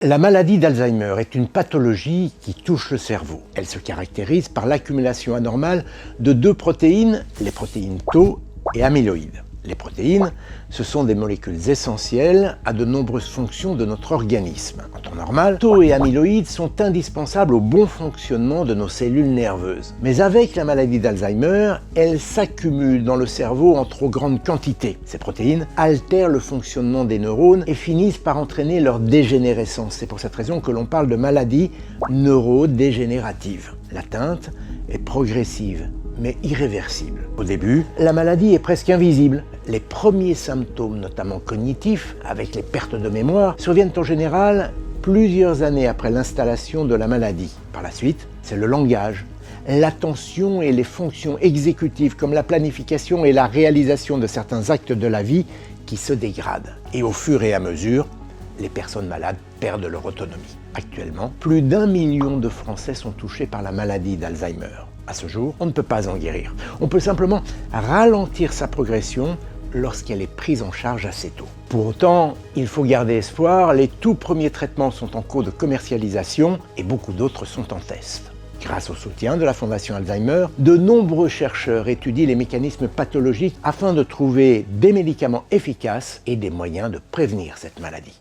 La maladie d'Alzheimer est une pathologie qui touche le cerveau. Elle se caractérise par l'accumulation anormale de deux protéines, les protéines tau et amyloïdes. Les protéines, ce sont des molécules essentielles à de nombreuses fonctions de notre organisme. En temps normal, tau et amyloïdes sont indispensables au bon fonctionnement de nos cellules nerveuses. Mais avec la maladie d'Alzheimer, elles s'accumulent dans le cerveau en trop grande quantité. Ces protéines altèrent le fonctionnement des neurones et finissent par entraîner leur dégénérescence. C'est pour cette raison que l'on parle de maladie neurodégénérative. L'atteinte est progressive, mais irréversible. Au début, la maladie est presque invisible. Les premiers symptômes, notamment cognitifs, avec les pertes de mémoire, surviennent en général plusieurs années après l'installation de la maladie. Par la suite, c'est le langage, l'attention et les fonctions exécutives comme la planification et la réalisation de certains actes de la vie qui se dégradent. Et au fur et à mesure, les personnes malades perdent leur autonomie. Actuellement, plus d'1 million de Français sont touchés par la maladie d'Alzheimer. À ce jour, on ne peut pas en guérir. On peut simplement ralentir sa progression lorsqu'elle est prise en charge assez tôt. Pour autant, il faut garder espoir, les tout premiers traitements sont en cours de commercialisation et beaucoup d'autres sont en test. Grâce au soutien de la Fondation Alzheimer, de nombreux chercheurs étudient les mécanismes pathologiques afin de trouver des médicaments efficaces et des moyens de prévenir cette maladie.